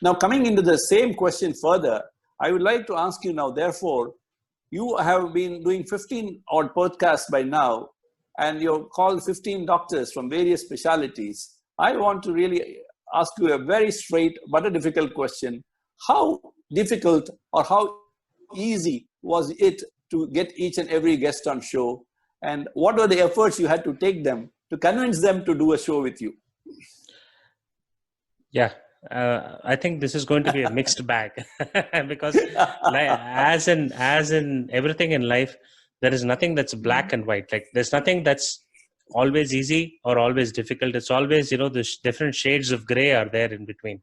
Now, coming into the same question further, I would like to ask you now, therefore, you have been doing 15 odd podcasts by now, and you've called 15 doctors from various specialties. I want to really ask you a very straight but a difficult question. How difficult or how easy was it to get each and every guest on show? And what were the efforts you had to take them to convince them to do a show with you? Yeah, I think this is going to be a mixed bag because, as in everything in life, there is nothing that's black and white. Like there's nothing that's always easy or always difficult. It's always, the different shades of gray are there in between.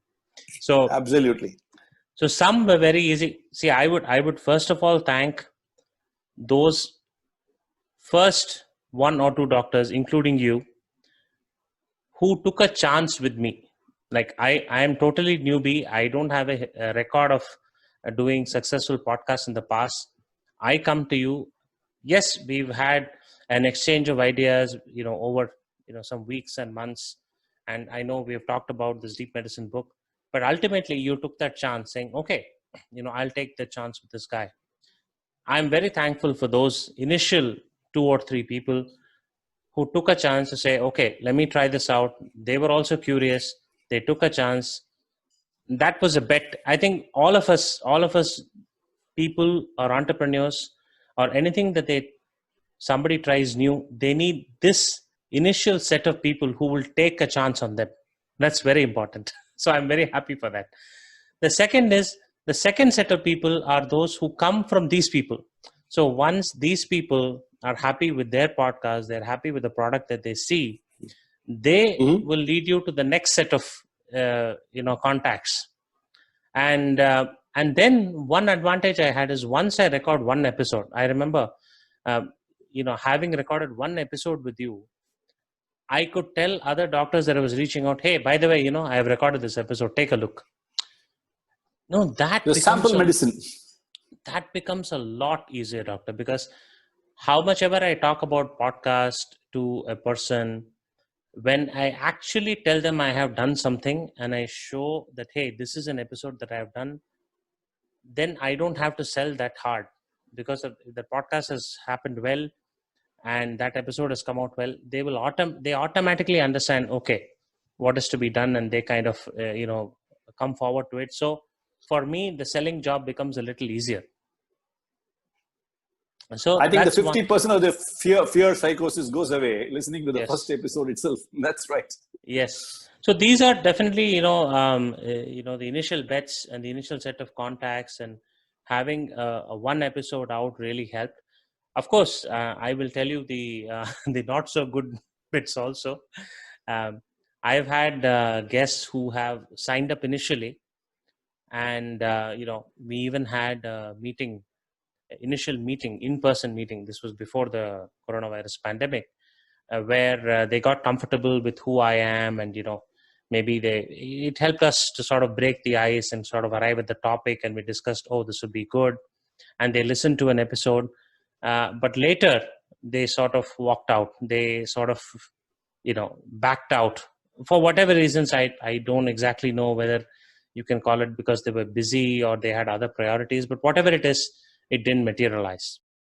So Absolutely. So some were very easy. See, I would first of all thank those first one or two doctors, including you, who took a chance with me. Like I am totally newbie. I don't have a record of doing successful podcasts in the past. I come to you. Yes, we've had an exchange of ideas, over some weeks and months, and I know we have talked about this deep medicine book. But ultimately, you took that chance, saying, "Okay, I'll take the chance with this guy." I'm very thankful for those initial 2 or 3 people who took a chance to say, okay, let me try this out. They were also curious. They took a chance. That was a bet. I think all of us people or entrepreneurs or anything that somebody tries new, they need this initial set of people who will take a chance on them. That's very important. So I'm very happy for that. The second set of people are those who come from these people. So once these people are happy with their podcast, they're happy with the product that they see, they will lead you to the next set of contacts. And then one advantage I had is once I record one episode, I remember having recorded one episode with you, I could tell other doctors that I was reaching out, hey, by the way, I have recorded this episode, take a look. No, the sample medicine. That becomes a lot easier, doctor, because how much ever I talk about podcast to a person, when I actually tell them I have done something and I show that, hey, this is an episode that I have done, then I don't have to sell that hard, because the podcast has happened well and that episode has come out well. They automatically understand, okay, what is to be done, and they kind of come forward to it. So for me, the selling job becomes a little easier. So I think the 50% of the fear psychosis goes away listening to the first episode itself. That's right. Yes. So these are definitely, the initial bets and the initial set of contacts, and having a one episode out really helped. Of course, I will tell you the the not so good bits also. I've had guests who have signed up initially, and we even had a initial meeting, in-person meeting. This was before the coronavirus pandemic, where they got comfortable with who I am, and maybe it helped us to sort of break the ice and sort of arrive at the topic, and we discussed, oh, this would be good, and they listened to an episode, but later they sort of walked out. They sort of backed out for whatever reasons. I don't exactly know whether you can call it because they were busy or they had other priorities, but whatever it is, it didn't materialize.